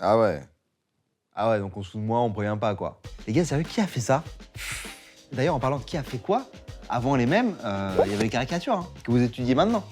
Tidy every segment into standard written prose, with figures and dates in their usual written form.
Ah ouais. Ah ouais, donc en dessous de moi, on prévient pas, quoi. Les gars, vous savez qui a fait ça? D'ailleurs, en parlant de qui a fait quoi, avant les mêmes, il y avait les caricatures, hein, que vous étudiez maintenant.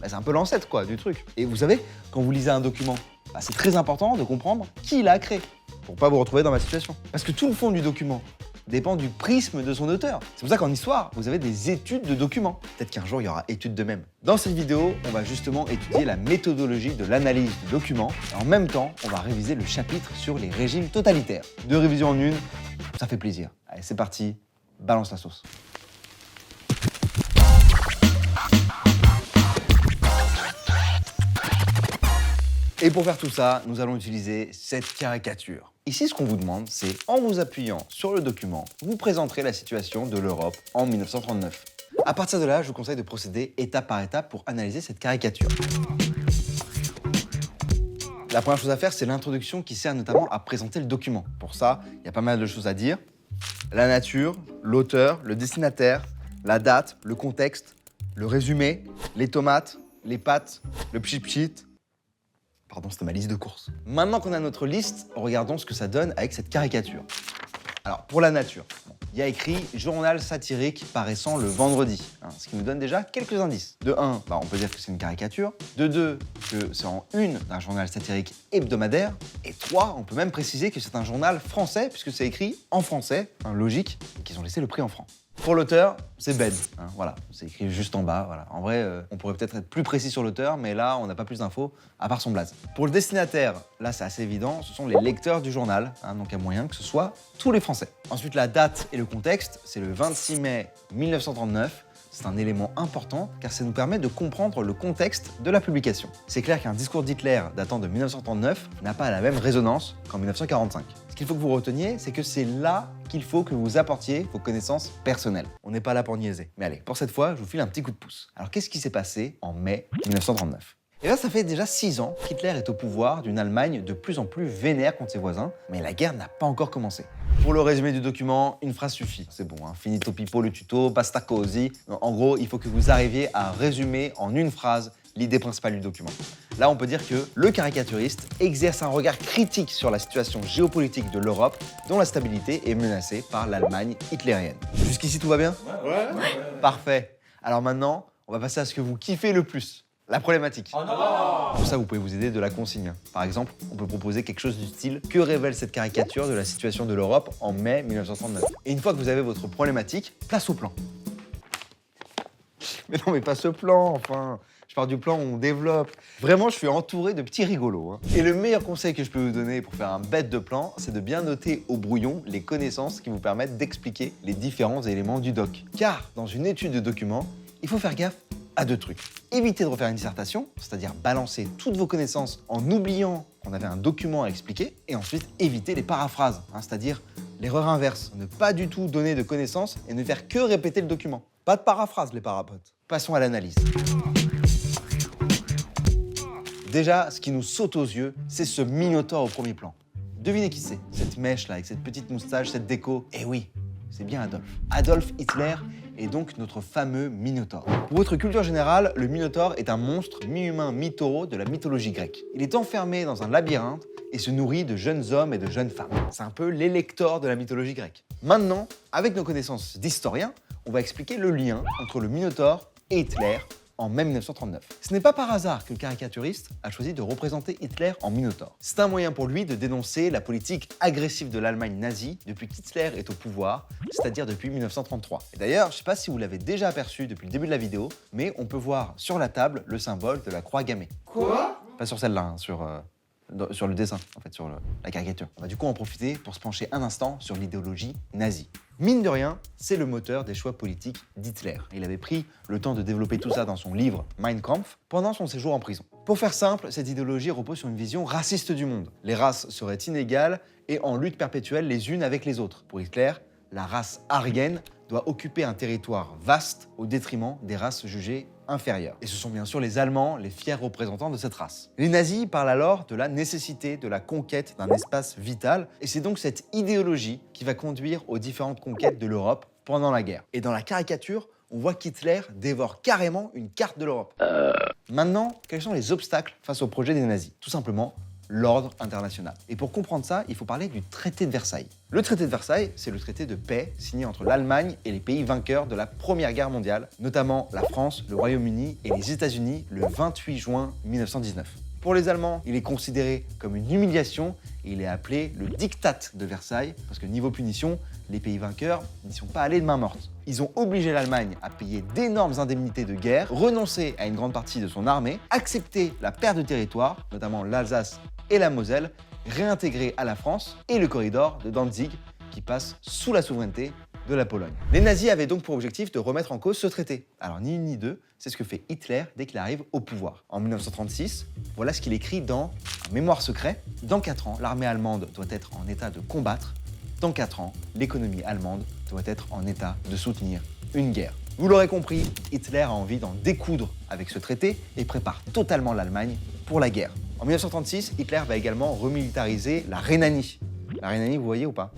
Bah, c'est un peu l'ancêtre, quoi, du truc. Et vous savez, quand vous lisez un document, bah, c'est très important de comprendre qui l'a créé, pour pas vous retrouver dans ma situation. Parce que tout le fond du document dépend du prisme de son auteur. C'est pour ça qu'en histoire, vous avez des études de documents. Peut-être qu'un jour, il y aura études de même. Dans cette vidéo, on va justement étudier la méthodologie de l'analyse du document. Et en même temps, on va réviser le chapitre sur les régimes totalitaires. Deux révisions en une, ça fait plaisir. Allez, c'est parti, balance la sauce. Et pour faire tout ça, nous allons utiliser cette caricature. Ici, ce qu'on vous demande, c'est, en vous appuyant sur le document, vous présenterez la situation de l'Europe en 1939. À partir de là, je vous conseille de procéder étape par étape pour analyser cette caricature. La première chose à faire, c'est l'introduction qui sert notamment à présenter le document. Pour ça, il y a pas mal de choses à dire. La nature, l'auteur, le destinataire, la date, le contexte, le résumé, les tomates, les pâtes, le pchit-pchit. Pardon, c'était ma liste de courses. Maintenant qu'on a notre liste, regardons ce que ça donne avec cette caricature. Alors, pour la nature, il y a écrit « journal satirique paraissant le vendredi », ce qui nous donne déjà quelques indices. De 1, on peut dire que c'est une caricature. De 2, que c'est en une d'un journal satirique hebdomadaire. Et 3, on peut même préciser que c'est un journal français, puisque c'est écrit en français, logique, et qu'ils ont laissé le prix en francs. Pour l'auteur, c'est Ben. Voilà, c'est écrit juste en bas. Voilà. En vrai, on pourrait peut-être être plus précis sur l'auteur, mais là, on n'a pas plus d'infos, à part son blaze. Pour le destinataire, là, c'est assez évident, ce sont les lecteurs du journal, donc il y a moyen que ce soit tous les Français. Ensuite, la date et le contexte, c'est le 26 mai 1939. C'est un élément important car ça nous permet de comprendre le contexte de la publication. C'est clair qu'un discours d'Hitler datant de 1939 n'a pas la même résonance qu'en 1945. Ce qu'il faut que vous reteniez, c'est que c'est là qu'il faut que vous apportiez vos connaissances personnelles. On n'est pas là pour niaiser. Mais allez, pour cette fois, je vous file un petit coup de pouce. Alors qu'est-ce qui s'est passé en mai 1939 ? Et là, ça fait déjà 6 ans qu'Hitler est au pouvoir d'une Allemagne de plus en plus vénère contre ses voisins, mais la guerre n'a pas encore commencé. Pour le résumé du document, une phrase suffit. C'est bon, finito pipo le tuto, basta così. En gros, il faut que vous arriviez à résumer en une phrase l'idée principale du document. Là, on peut dire que le caricaturiste exerce un regard critique sur la situation géopolitique de l'Europe, dont la stabilité est menacée par l'Allemagne hitlérienne. Jusqu'ici, tout va bien ? Ouais. Parfait. Alors maintenant, on va passer à ce que vous kiffez le plus. La problématique. Oh non! Pour ça, vous pouvez vous aider de la consigne. Par exemple, on peut proposer quelque chose du style « Que révèle cette caricature de la situation de l'Europe en mai 1939 ?» Et une fois que vous avez votre problématique, place au plan. Mais non, mais pas ce plan, enfin. Je pars du plan où on développe. Vraiment, je suis entouré de petits rigolos. Et le meilleur conseil que je peux vous donner pour faire un bête de plan, c'est de bien noter au brouillon les connaissances qui vous permettent d'expliquer les différents éléments du doc. Car, dans une étude de document, il faut faire gaffe à 2 trucs. Évitez de refaire une dissertation, c'est-à-dire balancer toutes vos connaissances en oubliant qu'on avait un document à expliquer, et ensuite éviter les paraphrases, c'est-à-dire l'erreur inverse, ne pas du tout donner de connaissances et ne faire que répéter le document. Pas de paraphrase, les parapotes. Passons à l'analyse. Déjà, ce qui nous saute aux yeux, c'est ce Minotaure au premier plan. Devinez qui c'est, cette mèche là, avec cette petite moustache, cette déco. Eh oui, c'est bien Adolf. Adolf Hitler est donc notre fameux Minotaure. Pour votre culture générale, le Minotaure est un monstre mi-humain, mi-taureau de la mythologie grecque. Il est enfermé dans un labyrinthe et se nourrit de jeunes hommes et de jeunes femmes. C'est un peu l'électeur de la mythologie grecque. Maintenant, avec nos connaissances d'historiens, on va expliquer le lien entre le Minotaure et Hitler en mai 1939. Ce n'est pas par hasard que le caricaturiste a choisi de représenter Hitler en Minotaure. C'est un moyen pour lui de dénoncer la politique agressive de l'Allemagne nazie depuis qu'Hitler est au pouvoir, c'est-à-dire depuis 1933. Et d'ailleurs, je ne sais pas si vous l'avez déjà aperçu depuis le début de la vidéo, mais on peut voir sur la table le symbole de la croix gammée. Quoi ? Pas sur celle-là, sur le dessin, en fait, sur la caricature. On va du coup en profiter pour se pencher un instant sur l'idéologie nazie. Mine de rien, c'est le moteur des choix politiques d'Hitler. Il avait pris le temps de développer tout ça dans son livre Mein Kampf pendant son séjour en prison. Pour faire simple, cette idéologie repose sur une vision raciste du monde. Les races seraient inégales et en lutte perpétuelle les unes avec les autres. Pour Hitler, la race aryenne doit occuper un territoire vaste au détriment des races jugées inférieures. Et ce sont bien sûr les Allemands, les fiers représentants de cette race. Les nazis parlent alors de la nécessité de la conquête d'un espace vital, et c'est donc cette idéologie qui va conduire aux différentes conquêtes de l'Europe pendant la guerre. Et dans la caricature, on voit qu'Hitler dévore carrément une carte de l'Europe. Maintenant, quels sont les obstacles face au projet des nazis ? Tout simplement, l'ordre international. Et pour comprendre ça, il faut parler du traité de Versailles. Le traité de Versailles, c'est le traité de paix signé entre l'Allemagne et les pays vainqueurs de la Première Guerre mondiale, notamment la France, le Royaume-Uni et les États-Unis le 28 juin 1919. Pour les Allemands, il est considéré comme une humiliation et il est appelé le diktat de Versailles parce que niveau punition, les pays vainqueurs n'y sont pas allés de main morte. Ils ont obligé l'Allemagne à payer d'énormes indemnités de guerre, renoncer à une grande partie de son armée, accepter la perte de territoire, notamment l'Alsace et la Moselle, réintégrer à la France et le corridor de Danzig qui passe sous la souveraineté de la Pologne. Les nazis avaient donc pour objectif de remettre en cause ce traité. Alors ni une ni deux, c'est ce que fait Hitler dès qu'il arrive au pouvoir. En 1936, voilà ce qu'il écrit dans un mémoire secret. Dans 4 ans, l'armée allemande doit être en état de combattre. Dans 4 ans, l'économie allemande doit être en état de soutenir une guerre. Vous l'aurez compris, Hitler a envie d'en découdre avec ce traité et prépare totalement l'Allemagne pour la guerre. En 1936, Hitler va également remilitariser la Rhénanie. La Rhénanie, vous voyez ou pas ?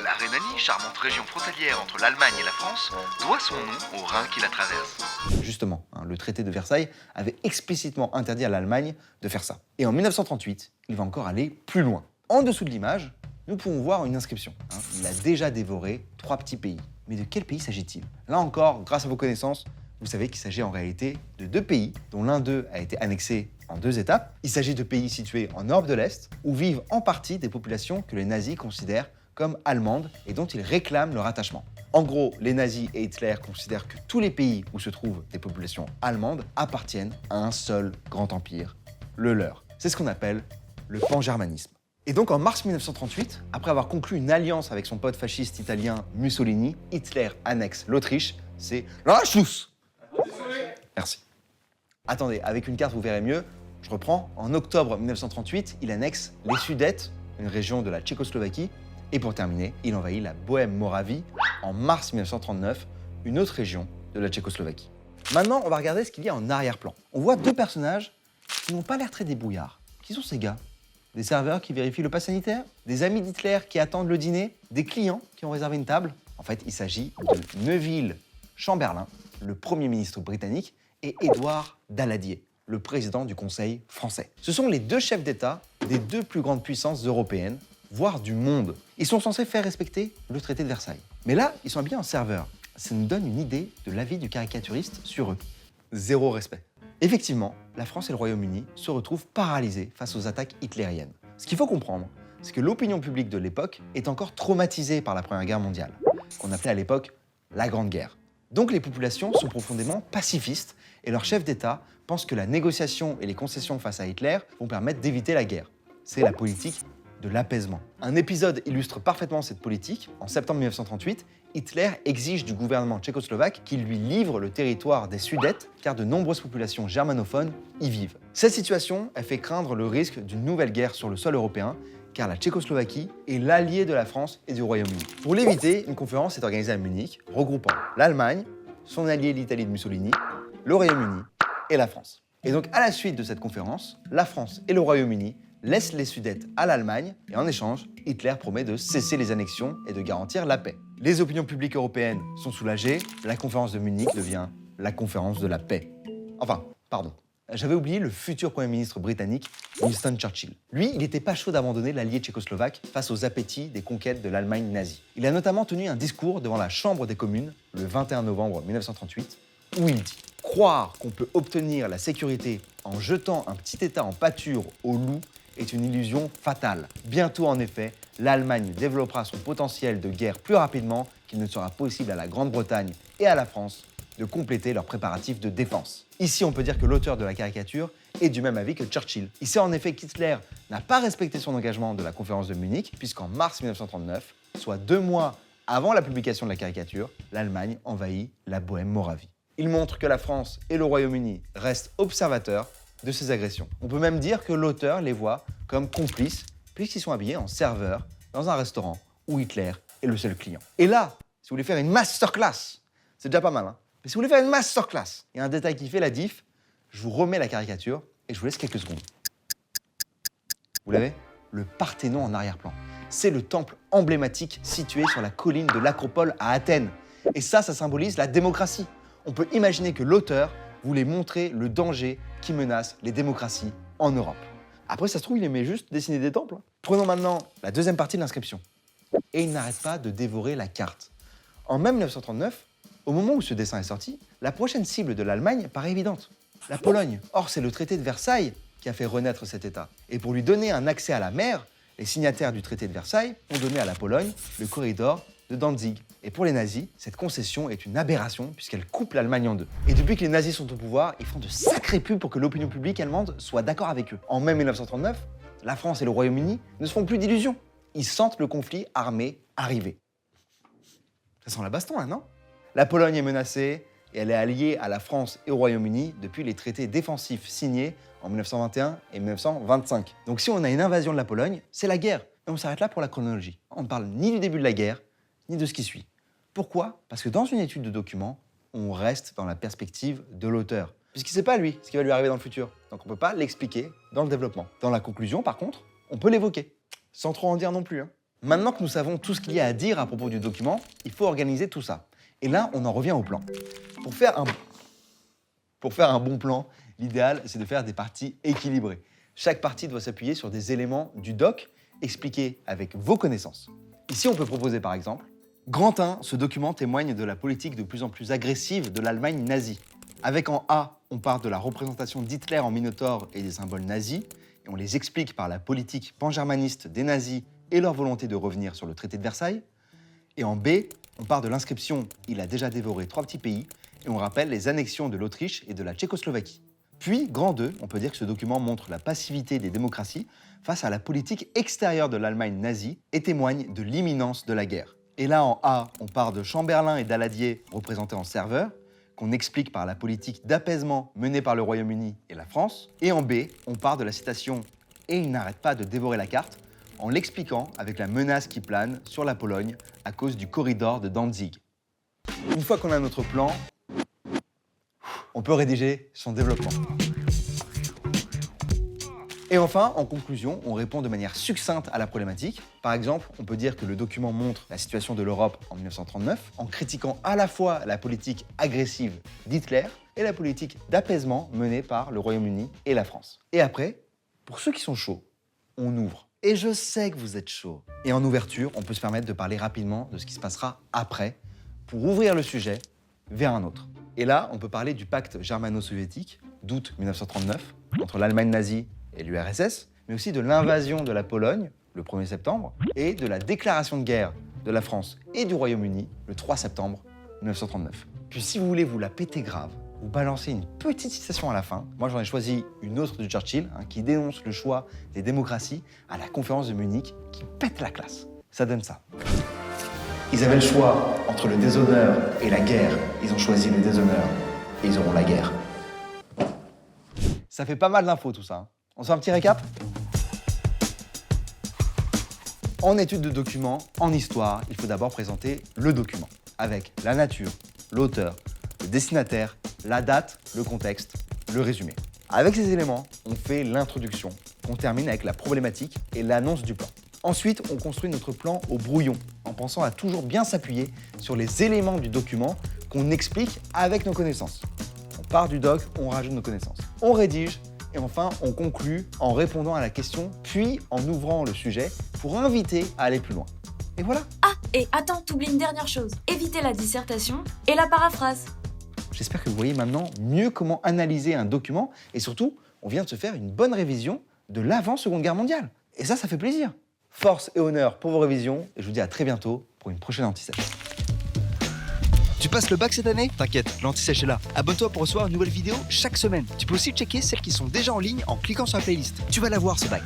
La Rhénanie, charmante région frontalière entre l'Allemagne et la France, doit son nom au Rhin qui la traverse. Justement, le traité de Versailles avait explicitement interdit à l'Allemagne de faire ça. Et en 1938, il va encore aller plus loin. En dessous de l'image, nous pouvons voir une inscription. Il a déjà dévoré 3 petits pays. Mais de quel pays s'agit-il? Là encore, grâce à vos connaissances, vous savez qu'il s'agit en réalité de 2 pays, dont l'un d'eux a été annexé en 2 étapes. Il s'agit de pays situés en Europe de l'Est, où vivent en partie des populations que les nazis considèrent comme allemandes et dont ils réclament le rattachement. En gros, les nazis et Hitler considèrent que tous les pays où se trouvent des populations allemandes appartiennent à un seul grand empire, le leur. C'est ce qu'on appelle le pangermanisme. Et donc en mars 1938, après avoir conclu une alliance avec son pote fasciste italien Mussolini, Hitler annexe l'Autriche, c'est l'Anschluss. Merci. Attendez, avec une carte vous verrez mieux, je reprends. En octobre 1938, il annexe les Sudètes, une région de la Tchécoslovaquie, et pour terminer, il envahit la Bohème-Moravie en mars 1939, une autre région de la Tchécoslovaquie. Maintenant, on va regarder ce qu'il y a en arrière-plan. On voit 2 personnages qui n'ont pas l'air très débrouillards. Qui sont ces gars? Des serveurs qui vérifient le pass sanitaire? Des amis d'Hitler qui attendent le dîner? Des clients qui ont réservé une table? En fait, il s'agit de Neville Chamberlain, le Premier ministre britannique, et Édouard Daladier, le président du Conseil français. Ce sont les 2 chefs d'État des 2 plus grandes puissances européennes, voire du monde. Ils sont censés faire respecter le traité de Versailles. Mais là, ils sont habillés en serveurs. Ça nous donne une idée de l'avis du caricaturiste sur eux. 0 respect. Effectivement, la France et le Royaume-Uni se retrouvent paralysés face aux attaques hitlériennes. Ce qu'il faut comprendre, c'est que l'opinion publique de l'époque est encore traumatisée par la Première Guerre mondiale, qu'on appelait à l'époque la Grande Guerre. Donc les populations sont profondément pacifistes et leurs chefs d'État pensent que la négociation et les concessions face à Hitler vont permettre d'éviter la guerre. C'est la politique de l'apaisement. Un épisode illustre parfaitement cette politique. En septembre 1938, Hitler exige du gouvernement tchécoslovaque qu'il lui livre le territoire des Sudètes, car de nombreuses populations germanophones y vivent. Cette situation a fait craindre le risque d'une nouvelle guerre sur le sol européen, car la Tchécoslovaquie est l'allié de la France et du Royaume-Uni. Pour l'éviter, une conférence est organisée à Munich, regroupant l'Allemagne, son allié l'Italie de Mussolini, le Royaume-Uni et la France. Et donc, à la suite de cette conférence, la France et le Royaume-Uni laissent les Sudètes à l'Allemagne et en échange, Hitler promet de cesser les annexions et de garantir la paix. Les opinions publiques européennes sont soulagées, la conférence de Munich devient la conférence de la paix. Enfin, pardon. J'avais oublié le futur Premier ministre britannique, Winston Churchill. Lui, il n'était pas chaud d'abandonner l'allié tchécoslovaque face aux appétits des conquêtes de l'Allemagne nazie. Il a notamment tenu un discours devant la Chambre des communes le 21 novembre 1938, où il dit « Croire qu'on peut obtenir la sécurité en jetant un petit État en pâture aux loups est une illusion fatale. Bientôt, en effet, l'Allemagne développera son potentiel de guerre plus rapidement qu'il ne sera possible à la Grande-Bretagne et à la France de compléter leurs préparatifs de défense. » Ici, on peut dire que l'auteur de la caricature est du même avis que Churchill. Il sait en effet qu'Hitler n'a pas respecté son engagement de la conférence de Munich, puisqu'en mars 1939, soit 2 mois avant la publication de la caricature, l'Allemagne envahit la Bohème-Moravie. Il montre que la France et le Royaume-Uni restent observateurs de ces agressions. On peut même dire que l'auteur les voit comme complices, puisqu'ils sont habillés en serveurs dans un restaurant où Hitler est le seul client. Et là, si vous voulez faire une masterclass, c'est déjà pas mal, hein? Mais si vous voulez faire une masterclass, il y a un détail qui fait la diff, je vous remets la caricature et je vous laisse quelques secondes. Vous l'avez? Le Parthénon en arrière-plan. C'est le temple emblématique situé sur la colline de l'Acropole à Athènes. Et ça symbolise la démocratie. On peut imaginer que l'auteur voulait montrer le danger qui menace les démocraties en Europe. Après, ça se trouve, il aimait juste dessiner des temples. Prenons maintenant la deuxième partie de l'inscription. Et il n'arrête pas de dévorer la carte. En mai 1939, au moment où ce dessin est sorti, la prochaine cible de l'Allemagne paraît évidente. La Pologne. Or, c'est le traité de Versailles qui a fait renaître cet État. Et pour lui donner un accès à la mer, les signataires du traité de Versailles ont donné à la Pologne le corridor de Danzig. Et pour les nazis, cette concession est une aberration puisqu'elle coupe l'Allemagne en deux. Et depuis que les nazis sont au pouvoir, ils font de sacrés pubs pour que l'opinion publique allemande soit d'accord avec eux. En mai 1939, la France et le Royaume-Uni ne se font plus d'illusions. Ils sentent le conflit armé arriver. Ça sent la baston, hein, non? La Pologne est menacée et elle est alliée à la France et au Royaume-Uni depuis les traités défensifs signés en 1921 et 1925. Donc si on a une invasion de la Pologne, c'est la guerre. Et on s'arrête là pour la chronologie. On ne parle ni du début de la guerre, ni de ce qui suit. Pourquoi? Parce que dans une étude de documents, on reste dans la perspective de l'auteur. Puisqu'il ne sait pas, lui, ce qui va lui arriver dans le futur. Donc on ne peut pas l'expliquer dans le développement. Dans la conclusion, par contre, on peut l'évoquer, sans trop en dire non plus. Maintenant que nous savons tout ce qu'il y a à dire à propos du document, il faut organiser tout ça. Et là, on en revient au plan. Pour faire un bon plan, l'idéal, c'est de faire des parties équilibrées. Chaque partie doit s'appuyer sur des éléments du doc expliqués avec vos connaissances. Ici, on peut proposer par exemple Grand 1, ce document témoigne de la politique de plus en plus agressive de l'Allemagne nazie. Avec en A, on part de la représentation d'Hitler en Minotaure et des symboles nazis, et on les explique par la politique pangermaniste des nazis et leur volonté de revenir sur le traité de Versailles. Et en B, on part de l'inscription « Il a déjà dévoré 3 petits pays » et on rappelle les annexions de l'Autriche et de la Tchécoslovaquie. Puis, grand 2, on peut dire que ce document montre la passivité des démocraties face à la politique extérieure de l'Allemagne nazie et témoigne de l'imminence de la guerre. Et là, en A, on part de Chamberlain et Daladier, représentés en serveurs, qu'on explique par la politique d'apaisement menée par le Royaume-Uni et la France. Et en B, on part de la citation « Et il n'arrête pas de dévorer la carte » en l'expliquant avec la menace qui plane sur la Pologne à cause du corridor de Danzig. Une fois qu'on a notre plan, on peut rédiger son développement. Et enfin, en conclusion, on répond de manière succincte à la problématique. Par exemple, on peut dire que le document montre la situation de l'Europe en 1939 en critiquant à la fois la politique agressive d'Hitler et la politique d'apaisement menée par le Royaume-Uni et la France. Et après, pour ceux qui sont chauds, on ouvre. Et je sais que vous êtes chauds. Et en ouverture, on peut se permettre de parler rapidement de ce qui se passera après pour ouvrir le sujet vers un autre. Et là, on peut parler du pacte germano-soviétique d'août 1939 entre l'Allemagne nazie et l'URSS, mais aussi de l'invasion de la Pologne le 1er septembre et de la déclaration de guerre de la France et du Royaume-Uni le 3 septembre 1939. Puis si vous voulez vous la péter grave, vous balancez une petite citation à la fin. Moi, j'en ai choisi une autre de Churchill qui dénonce le choix des démocraties à la conférence de Munich qui pète la classe. Ça donne ça. Ils avaient le choix entre le déshonneur et la guerre. Ils ont choisi le déshonneur et ils auront la guerre. Ça fait pas mal d'infos tout ça. On se fait un petit récap? En étude de documents, en histoire, il faut d'abord présenter le document avec la nature, l'auteur, le destinataire, la date, le contexte, le résumé. Avec ces éléments, on fait l'introduction, qu'on termine avec la problématique et l'annonce du plan. Ensuite, on construit notre plan au brouillon, en pensant à toujours bien s'appuyer sur les éléments du document qu'on explique avec nos connaissances. On part du doc, on rajoute nos connaissances. On rédige, et enfin, on conclut en répondant à la question, puis en ouvrant le sujet pour inviter à aller plus loin. Et voilà. Ah, et attends, t'oublies une dernière chose. Éviter la dissertation et la paraphrase. J'espère que vous voyez maintenant mieux comment analyser un document et surtout, on vient de se faire une bonne révision de l'avant-Seconde Guerre mondiale. Et ça fait plaisir. Force et honneur pour vos révisions et je vous dis à très bientôt pour une prochaine Anti-Sèche. Tu passes le bac cette année? T'inquiète, l'Anti-Sèche est là. Abonne-toi pour recevoir une nouvelle vidéo chaque semaine. Tu peux aussi checker celles qui sont déjà en ligne en cliquant sur la playlist. Tu vas la voir ce bac.